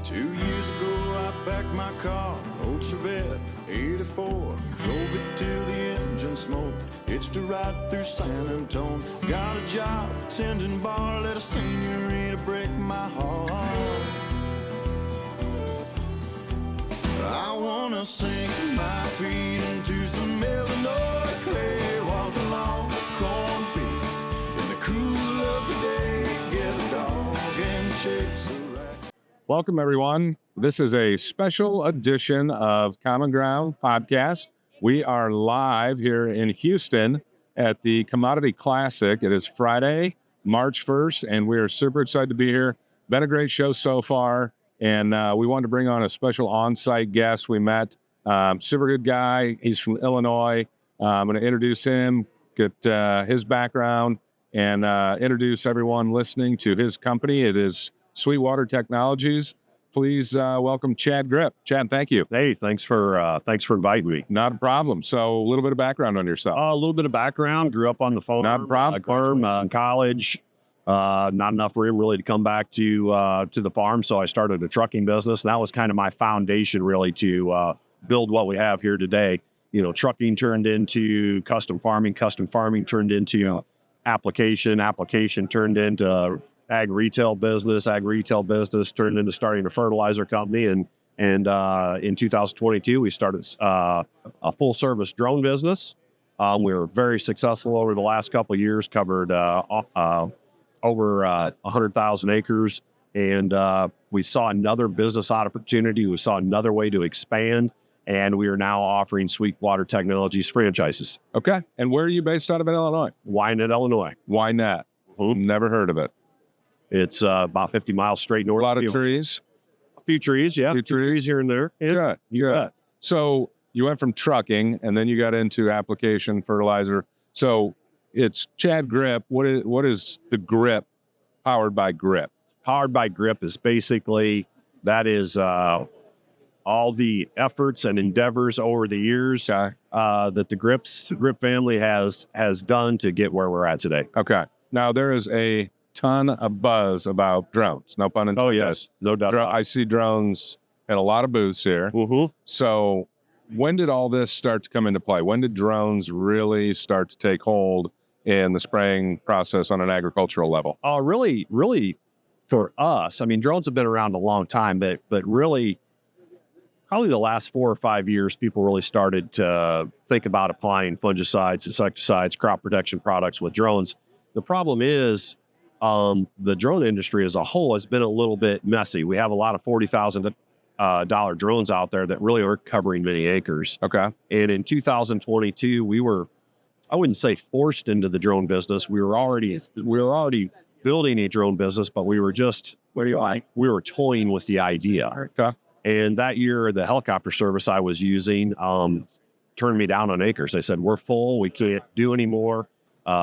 2 years ago, I packed my car, old Chevette, 84. Drove it till the engine smoked, hitched a ride through San Antone. Got a job, tending bar, let a senorita break my heart. I wanna sink my feet into some Illinois clay, walk along the cornfield in the cool of the day, get a dog and chase a rat. Welcome, everyone. This is a special edition of Common Ground podcast. We are live here in Houston at the Commodity Classic. It is Friday, March 1st, and we are super excited to be here. Been a great show so far, and we wanted to bring on a special on-site guest we met. Super good guy. He's from Illinois. I'm going to introduce him, get his background, and introduce everyone listening to his company. It is SweetWater Technologies. Please welcome Chad Gripp. Chad, thank you. Hey, thanks for inviting me. Not a problem. So a little bit of background on yourself. A little bit of background. Grew up on the farm. Not a problem. College. Not enough room really to come back to the farm, so I started a trucking business. And that was kind of my foundation, really, to build what we have here today. You know, trucking turned into custom farming turned into application turned into ag retail business turned into starting a fertilizer company, and in 2022 we started a full service drone business. We were very successful over the last couple of years, covered over 100,000 acres, and we saw another business opportunity. We saw another way to expand, and we are now offering SweetWater Technologies franchises. Okay. And where are you based out of in Illinois? Wyanet, Illinois. Wyanet. Never heard of it. It's about 50 miles straight north. A lot of trees. A few trees, yeah. Few trees here and there. Yeah. Good. So you went from trucking, and then you got into application fertilizer. So it's Chad Gripp. What is the Gripp powered by Gripp? Powered by Gripp is basically, that is all the efforts and endeavors over the years that the Gripp family has done to get where we're at today. Okay. Now there is a ton of buzz about drones. No pun intended. Oh yes, no doubt. I see drones at a lot of booths here. Mm-hmm. So when did all this start to come into play? When did drones really start to take hold in the spraying process on an agricultural level? Really for us, I mean, drones have been around a long time, but really probably the last 4 or 5 years, people really started to think about applying fungicides, insecticides, crop protection products with drones. The problem is the drone industry as a whole has been a little bit messy. We have a lot of $40,000 drones out there that really aren't covering many acres. Okay. And in 2022, we were, I wouldn't say forced into the drone business. We were already building a drone business, but we were just, we were toying with the idea. Okay. And that year, the helicopter service I was using turned me down on acres. They said, we're full, we can't do anymore.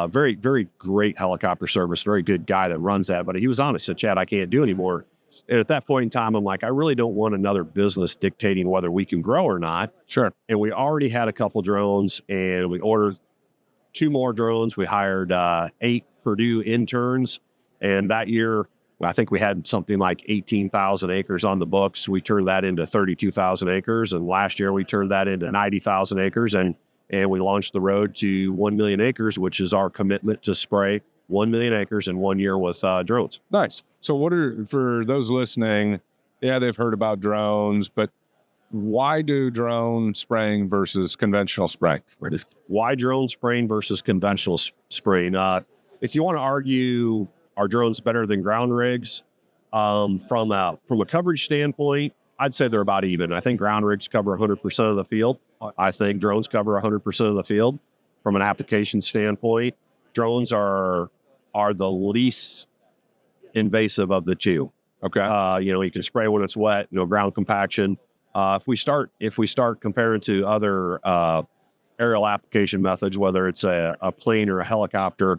Very, very great helicopter service, very good guy that runs that. But he was honest, said, Chad, I can't do anymore. And at that point in time, I'm like, I really don't want another business dictating whether we can grow or not. Sure. And we already had a couple drones, and we ordered 2 more drones. We hired 8 Purdue interns. And that year, I think we had something like 18,000 acres on the books. We turned that into 32,000 acres. And last year, we turned that into 90,000 acres. And we launched the road to 1 million acres, which is our commitment to spray 1 million acres in 1 year with drones. Nice. So for those listening, yeah, they've heard about drones, but why do drone spraying versus conventional spraying? Why drone spraying versus conventional spraying? If you want to argue, are drones better than ground rigs? From a coverage standpoint, I'd say they're about even. I think ground rigs cover 100% of the field. I think drones cover 100% of the field. From an application standpoint, drones are the least invasive of the two. Okay. You can spray when it's wet, ground compaction. If we start comparing to other aerial application methods, whether it's a plane or a helicopter,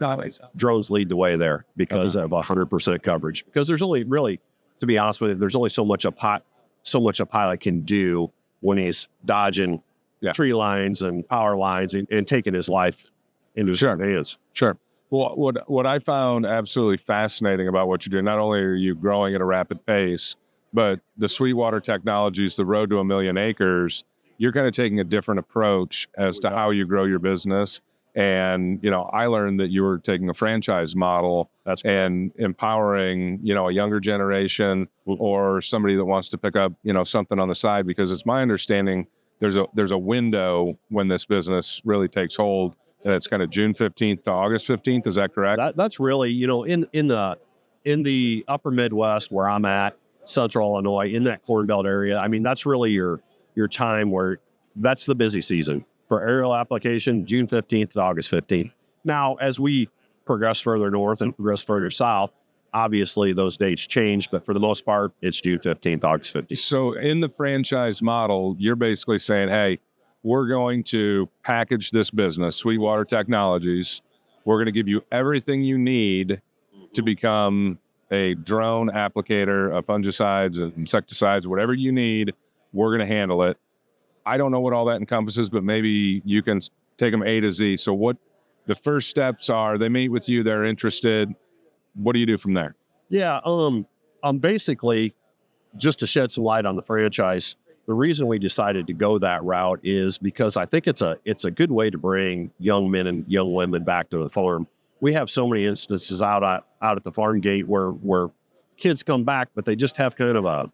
drones lead the way there because of 100% coverage. Because there's only really, to be honest with you, there's only so much a pilot can do when he's dodging tree lines and power lines and taking his life into his hands. Sure. Well, what I found absolutely fascinating about what you do, not only are you growing at a rapid pace, But the SweetWater Technologies, the road to 1,000,000 acres, you're kind of taking a different approach as to how you grow your business. And, I learned that you were taking a franchise model and empowering, a younger generation or somebody that wants to pick up, something on the side, because it's my understanding there's a window when this business really takes hold, and it's kind of June 15th to August 15th. Is that correct? That's really, in the upper Midwest where I'm at, Central Illinois, in that Corn Belt area. I mean, that's really your time where that's the busy season for aerial application, June 15th to August 15th. Now, as we progress further north and progress further south, obviously those dates change, but for the most part, it's June 15th, August 15th. So in the franchise model, you're basically saying, hey, we're going to package this business, SweetWater Technologies. We're going to give you everything you need to become a drone applicator of fungicides and insecticides, whatever you need, we're going to handle it. I don't know what all that encompasses, but maybe you can take them A to Z. So what the first steps are, they meet with you, they're interested. What do you do from there? Yeah, basically, just to shed some light on the franchise, the reason we decided to go that route is because I think it's a good way to bring young men and young women back to the farm. We have so many instances out at the farm gate where kids come back, but they just have kind of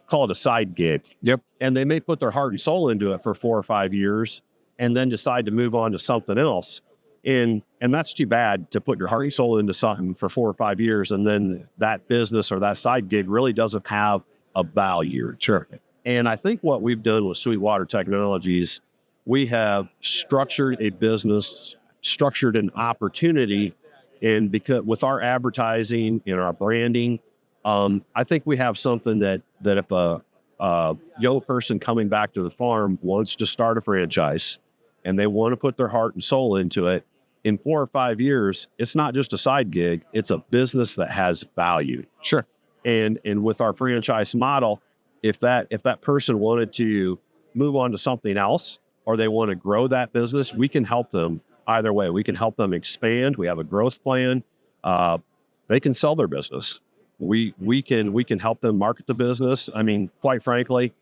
call it a side gig. Yep. And they may put their heart and soul into it for 4 or 5 years and then decide to move on to something else. And that's too bad, to put your heart and soul into something for 4 or 5 years, and then that business or that side gig really doesn't have a value. Sure. And I think what we've done with SweetWater Technologies, we have structured a business, structured an opportunity, and because with our advertising and our branding, I think we have something that if a young person coming back to the farm wants to start a franchise and they want to put their heart and soul into it, in 4 or 5 years, it's not just a side gig, it's a business that has value. Sure. And with our franchise model, if that person wanted to move on to something else or they want to grow that business, we can help them either way. We can help them expand. We have a growth plan. They can sell their business. We can help them market the business. I mean, quite frankly,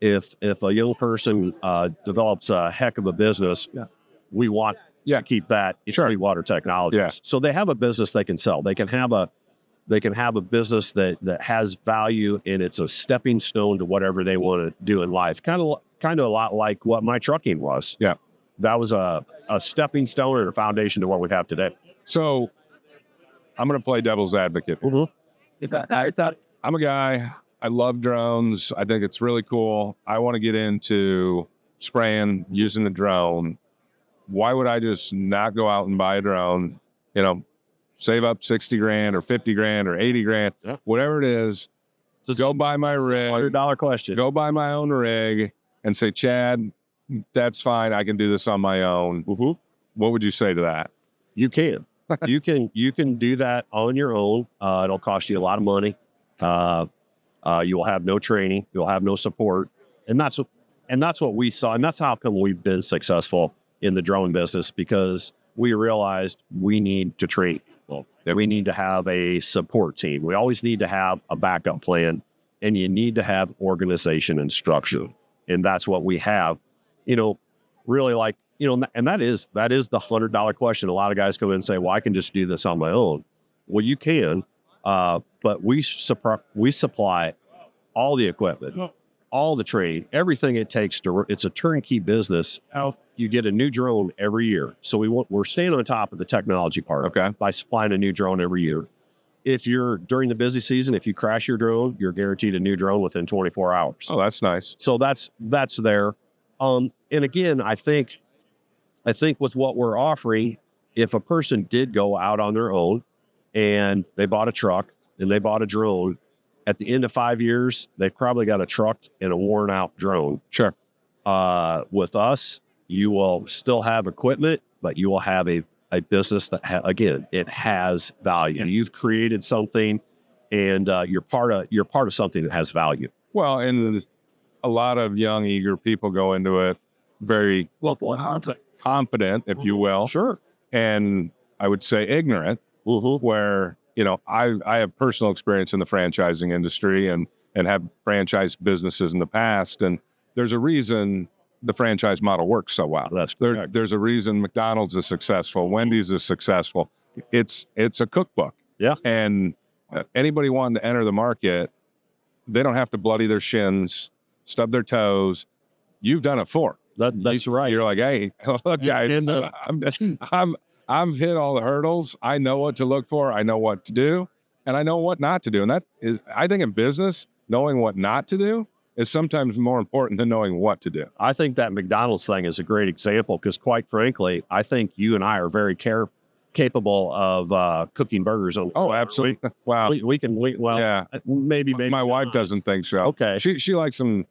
if a young person develops a heck of a business, we want to keep that in SweetWater Technologies. Yeah. So they have a business they can sell. They can have a business that has value, and it's a stepping stone to whatever they want to do in life. Kind of a lot like what my trucking was. Yeah. That was a stepping stone and a foundation to what we have today. So I'm going to play devil's advocate. Mm-hmm. I'm a guy, I love drones. I think it's really cool. I want to get into spraying, using a drone. Why would I just not go out and buy a drone, save up 60 grand or 50 grand or 80 grand, whatever it is, go buy my rig. $100 question. Go buy my own rig and say, Chad, that's fine. I can do this on my own. Mm-hmm. What would you say to that? You can. you can do that on your own. It'll cost you a lot of money. You will have no training. You'll have no support. And that's what we saw. And that's how come we've been successful in the drone business, because we realized we need to train people, that we need to have a support team. We always need to have a backup plan, and you need to have organization and structure. And that's what we have, really like, and that is the $100 question. A lot of guys come in and say, well, I can just do this on my own. Well, you can, but we supply all the equipment, all the training, everything it takes it's a turnkey business. You get a new drone every year. So we're staying on top of the technology part by supplying a new drone every year. If you're during the busy season, if you crash your drone, you're guaranteed a new drone within 24 hours. Oh, that's nice. So that's there. And again, I think with what we're offering, if a person did go out on their own and they bought a truck and they bought a drone, at the end of 5 years, they've probably got a truck and a worn out drone. Sure. With us, you will still have equipment, but you will have a business that, again, it has value. You've created something, and you're part of something that has value. Well, and a lot of young, eager people go into it very confident, if you will. Sure. And I would say ignorant, where, I have personal experience in the franchising industry and and have franchise businesses in the past. And there's a reason the franchise model works so well. That's correct. There's a reason McDonald's is successful, Wendy's is successful. It's a cookbook. Yeah. And anybody wanting to enter the market, they don't have to bloody their shins, stub their toes. You've done it for. That's right. You're like, hey, look, guys, I've hit all the hurdles. I know what to look for. I know what to do, and I know what not to do. And that is, I think in business, knowing what not to do is sometimes more important than knowing what to do. I think that McDonald's thing is a great example because, quite frankly, I think you and I are very capable of cooking burgers. Oh, absolutely. Wow. Yeah. Maybe. My wife doesn't think so. Okay. She likes them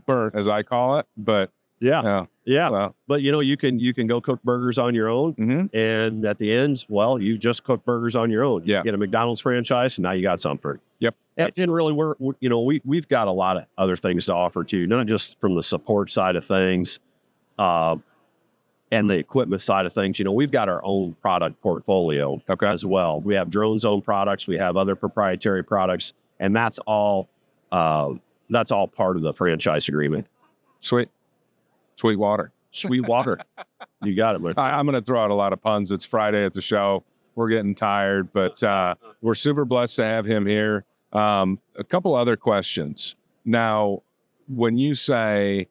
burnt, as I call it, but yeah. Well, but you can go cook burgers on your own, and at the end, well, you just cook burgers on your own. Yeah. You get a McDonald's franchise, and now you got something. Yep. And really, we've got a lot of other things to offer too, not just from the support side of things, and the equipment side of things. We've got our own product portfolio as well. We have drone zone products, we have other proprietary products, and that's all part of the franchise agreement. SweetWater. SweetWater. You got it, man. I'm going to throw out a lot of puns. It's Friday at the show. We're getting tired, but we're super blessed to have him here. A couple other questions. Now, when you say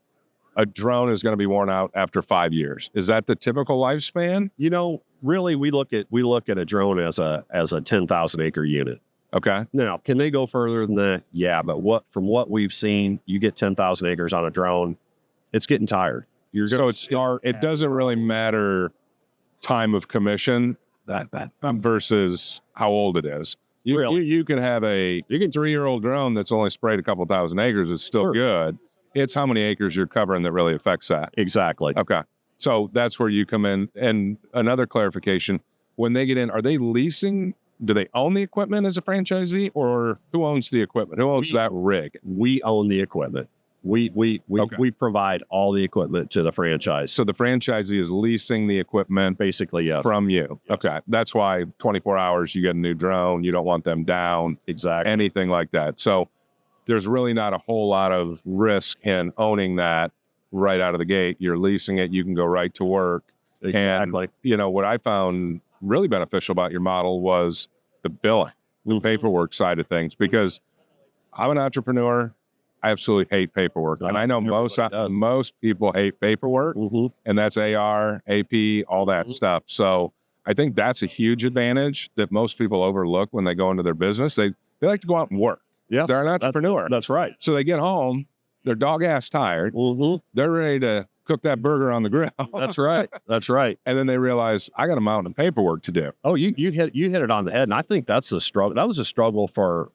a drone is going to be worn out after 5 years, is that the typical lifespan? Really, we look at a drone as a 10,000 acre unit. Okay. Now, can they go further than that? Yeah, but from what we've seen, you get 10,000 acres on a drone, it's getting tired. It doesn't really matter time of commission versus how old it is. You can have a 3-year-old drone that's only sprayed a couple thousand acres. It's still good. It's how many acres you're covering that really affects that. Exactly. Okay. So that's where you come in. And another clarification, when they get in, are they leasing? Do they own the equipment as a franchisee, or who owns the equipment? Who owns that rig? We own the equipment. We provide all the equipment to the franchise. So the franchisee is leasing the equipment, basically, yes, from you. Yes. Okay, that's why 24 hours you get a new drone. You don't want them down, exactly, anything like that. So there's really not a whole lot of risk in owning that right out of the gate. You're leasing it. You can go right to work. Exactly. And what I found really beneficial about your model was the billing, the paperwork side of things, because I'm an entrepreneur. I absolutely hate paperwork. And I know most people hate paperwork, and that's AR, AP, all that stuff. So I think that's a huge advantage that most people overlook when they go into their business. They like to go out and work. Yeah, they're an entrepreneur. That's right. So they get home, they're dog ass tired. They're ready to cook that burger on the grill. That's right. That's right. And then they realize I got a mountain of paperwork to do. Oh, you hit it on the head. And I think that's the struggle. That was a struggle for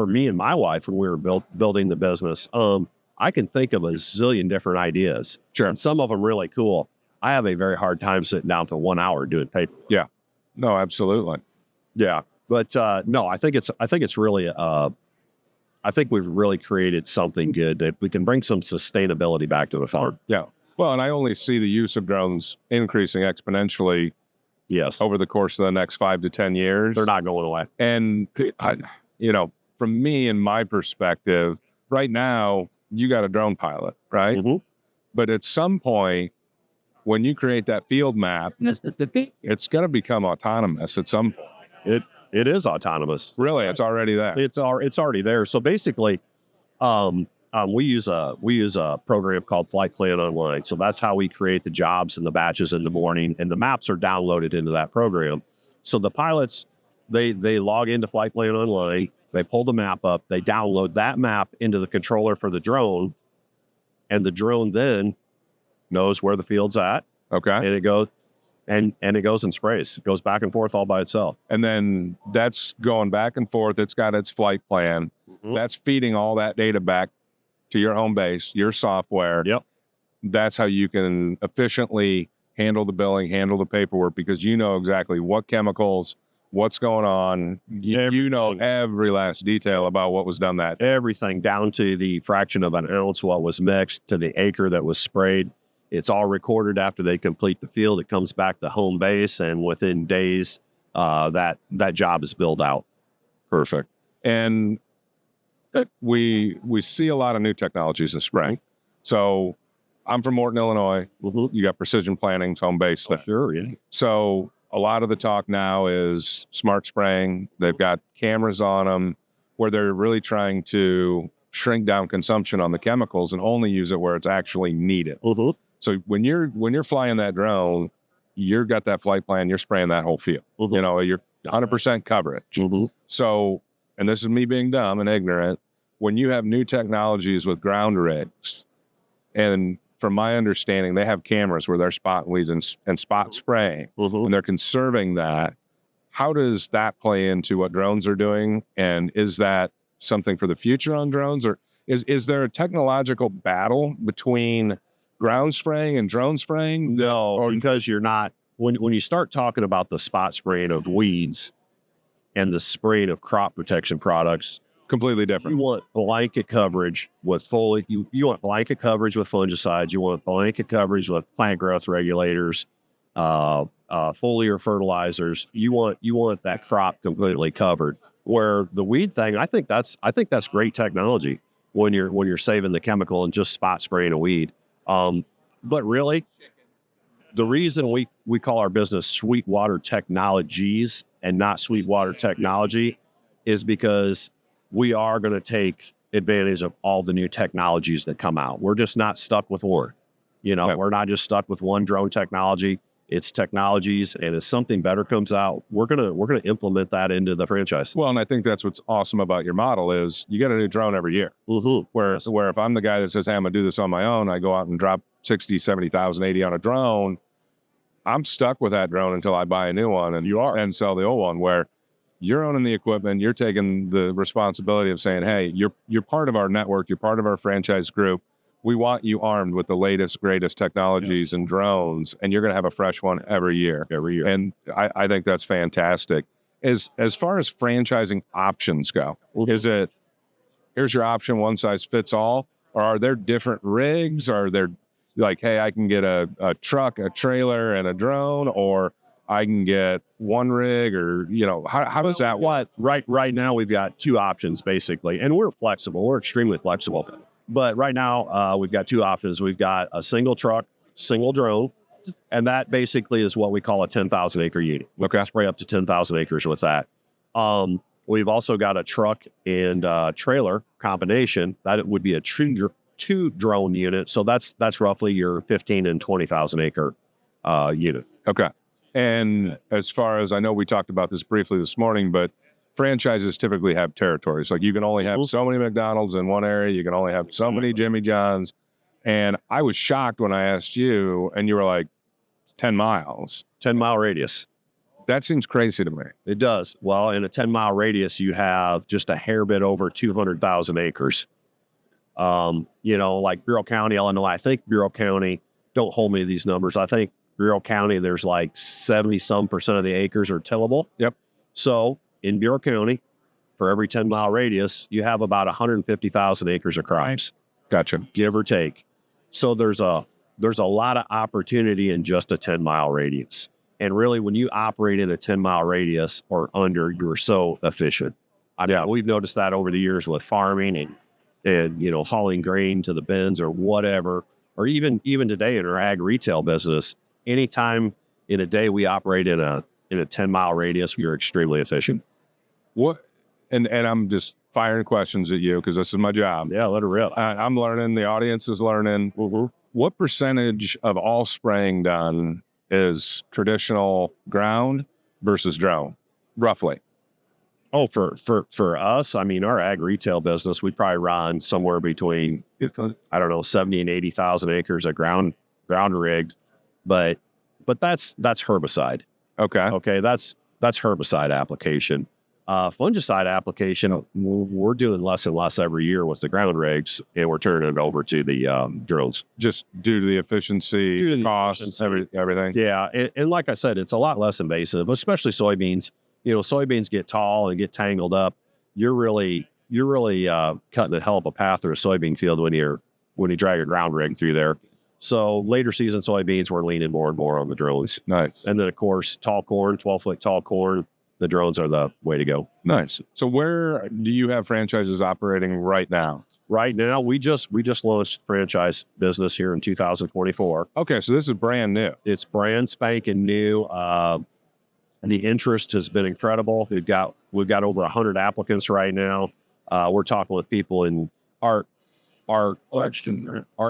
me and my wife when we were building the business. I can think of a zillion different ideas. Sure. And some of them really cool. I have a very hard time sitting down for 1 hour doing paper. Yeah. No, absolutely. Yeah. But no, I think it's really I think we've really created something good that we can bring some sustainability back to the farm. Yeah. Well, and I only see the use of drones increasing exponentially. Yes. Over the course of the next 5 to 10 years. They're not going away. And from me and my perspective, right now, you got a drone pilot, right? But at some point, when you create that field map, it's going to become autonomous at some point. It is autonomous. Really, it's already there. It's already there. So basically, we use a program called Flight Plan Online. So that's how we create the jobs and the batches in the morning, and the maps are downloaded into that program. So the pilots, they log into Flight Plan Online, they pull the map up, they download that map into the controller for the drone, and the drone then knows where the field's at. Okay. And it goes and sprays. It goes back and forth all by itself. And then that's going back and forth. It's got its flight plan. That's feeding all that data back to your home base, your software. Yep. That's how you can efficiently handle the billing, handle the paperwork, because you know exactly what chemicals, what's going on. You know every last detail about what was done that day. Everything down to the fraction of an ounce, what was mixed, to the acre that was sprayed. It's all recorded after they complete the field. It comes back to home base, and within days, that job is billed out. Perfect. And we see a lot of new technologies in spraying. So I'm from Morton, Illinois. You got Precision Planning's home base there. Sure, yeah. So a lot of the talk now is smart spraying. They've got cameras on them where they're really trying to shrink down consumption on the chemicals and only use it where it's actually needed. So when you're flying that drone, you've got that flight plan, you're spraying that whole field. You're 100% coverage. So, and this is me being dumb and ignorant, when you have new technologies with ground rigs, and from my understanding, they have cameras where they're spotting weeds and spot spraying, and they're conserving that. How does that play into what drones are doing? And is that something for the future on drones? Or is there a technological battle between ground spraying and drone spraying? No, because you're not, when you start talking about the spot spraying of weeds and the spraying of crop protection products, completely different. You want blanket coverage with you want blanket coverage with fungicides. You want blanket coverage with plant growth regulators, foliar fertilizers. You want that crop completely covered. Where the weed thing, I think that's great technology when you're saving the chemical and just spot spraying a weed. But really, the reason we call our business SweetWater Technologies and not SweetWater Technology is because we are going to take advantage of all the new technologies that come out. We're just not stuck with one. We're not just stuck with one drone technology. It's technologies, and if something better comes out, we're gonna implement that into the franchise. Well, and I think that's what's awesome about your model is you get a new drone every year. Where if I'm the guy that says, hey, I'm gonna do this on my own, I go out and drop 60, 70,000, 80 on a drone, I'm stuck with that drone until I buy a new one and sell the old one. Where you're owning the equipment, you're taking the responsibility of saying, hey, you're part of our network, you're part of our franchise group. We want you armed with the latest, greatest technologies and drones, and you're going to have a fresh one every year. And I think that's fantastic. As far as franchising options go, is it, here's your option, one size fits all? Or are there different rigs? Are there like, hey, I can get a truck, a trailer, and a drone, or I can get one rig, or, how does that work? Right now, we've got two options, basically, and we're flexible. We're extremely flexible. But right now, we've got two options. We've got a single truck, single drone, and that basically is what we call a 10,000 acre unit. We can spray up to 10,000 acres with that. We've also got a truck and trailer combination. That would be a two drone unit. So that's roughly your 15 and 20,000 acre unit. Okay. And as far as I know, we talked about this briefly this morning, but franchises typically have territories. Like you can only have so many McDonald's in one area. You can only have so many Jimmy John's. And I was shocked when I asked you, and you were like, 10 miles. 10-mile radius. That seems crazy to me. It does. Well, in a 10-mile radius, you have just a hair bit over 200,000 acres. Like Bureau County, Illinois. I think Bureau County, don't hold me to these numbers. I think Bureau County, there's like 70% of the acres are tillable. Yep. So in Bureau County, for every 10-mile radius, you have about 150,000 acres of crops. Gotcha. Give or take. So there's a lot of opportunity in just a 10-mile radius. And really, when you operate in a 10-mile radius or under, you're so efficient. We've noticed that over the years with farming and hauling grain to the bins or whatever, or even today in our ag retail business. Anytime in a day we operate in a 10-mile radius, we are extremely efficient. What? And I'm just firing questions at you because this is my job. Yeah, let it rip. I'm learning. The audience is learning. What percentage of all spraying done is traditional ground versus drone, roughly? Oh, for us, I mean, our ag retail business, we probably run somewhere between 70 and 80,000 acres of ground rigged, but that's herbicide. Okay, that's herbicide application. Fungicide application, we're doing less and less every year with the ground rigs, and we're turning it over to the drones. Just due to the efficiency, costs, everything. Yeah, and like I said, it's a lot less invasive, especially soybeans. Soybeans get tall and get tangled up. You're really cutting a hell of a path through a soybean field when you drag a ground rig through there. So later season soybeans, we're leaning more and more on the drones. Nice. And then of course, tall corn, 12-foot tall corn. the drones are the way to go. Nice. So where do you have franchises operating right now? Right now, we just launched franchise business here in 2024. Okay, so this is brand new. It's brand spanking new. The interest has been incredible. We've got over 100 applicants right now. We're talking with people in our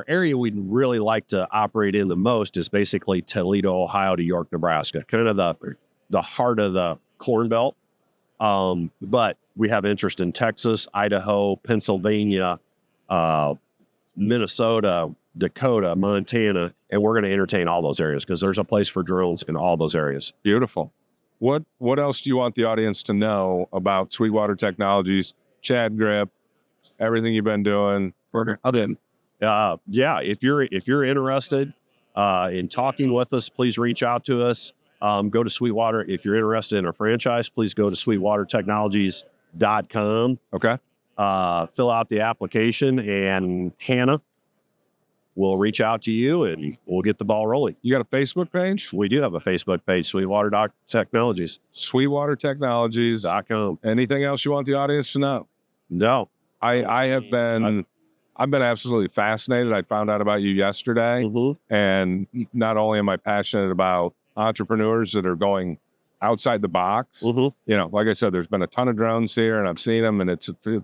area we'd really like to operate in the most is basically Toledo, Ohio to York, Nebraska, kind of the heart of the Corn Belt. But we have interest in Texas, Idaho, Pennsylvania, Minnesota, Dakota, Montana, and we're going to entertain all those areas because there's a place for drones in all those areas. Beautiful. What else do you want the audience to know about SweetWater Technologies, Chad Gripp, everything you've been doing? Yeah, if you're interested in talking with us, please reach out to us. Go to SweetWater. If you're interested in a franchise, please go to SweetWaterTechnologies.com. Okay. Fill out the application, and Hannah will reach out to you, and we'll get the ball rolling. You got a Facebook page? We do have a Facebook page, SweetWater Technologies. SweetWaterTechnologies.com. Anything else you want the audience to know? No. I've been absolutely fascinated. I found out about you yesterday. Mm-hmm. And not only am I passionate about entrepreneurs that are going outside the box, Mm-hmm. you know, like I said, there's been a ton of drones here and I've seen them, and a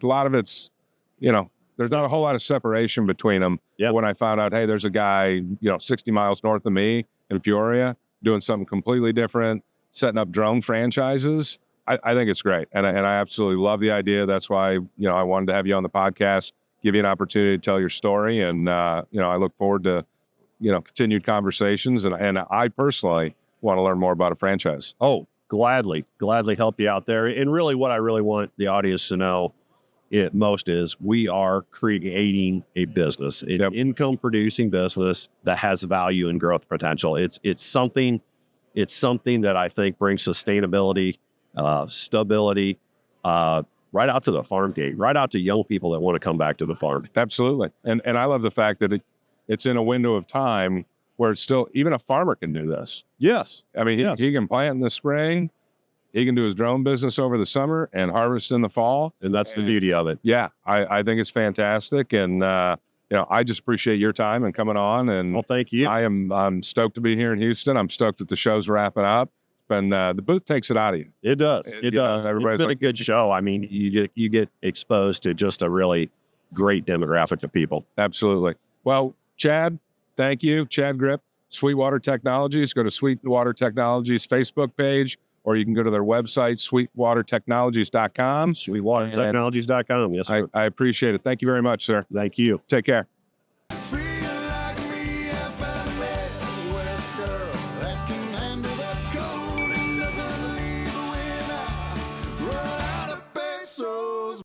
lot of it's, you know, there's not a whole lot of separation between them. Yep. When I found out, hey, there's a guy, 60 miles north of me in Peoria doing something completely different, setting up drone franchises, I think it's great. And I absolutely love the idea. That's why, I wanted to have you on the podcast, give you an opportunity to tell your story. And, I look forward to, continued conversations. And I personally want to learn more about a franchise. Oh, gladly help you out there. And really what I really want the audience to know most is we are creating a business, an income producing business that has value and growth potential. It's something that I think brings sustainability, stability, right out to the farm gate, right out to young people that want to come back to the farm. Absolutely. And I love the fact that it's in a window of time where it's still, even a farmer can do this. Yes. I mean, he can plant in the spring, he can do his drone business over the summer and harvest in the fall. And that's the beauty of it. Yeah, I think it's fantastic. And, I just appreciate your time and coming on. And well, thank you. I'm stoked to be here in Houston. I'm stoked that the show's wrapping up. And the booth takes it out of you. It does. It does. It's been a good show. I mean, you get exposed to just a really great demographic of people. Absolutely. Well, Chad, thank you. Chad Gripp, SweetWater Technologies. Go to SweetWater Technologies Facebook page, or you can go to their website, SweetWaterTechnologies.com. SweetWaterTechnologies.com. Yes, sir. I appreciate it. Thank you very much, sir. Thank you. Take care.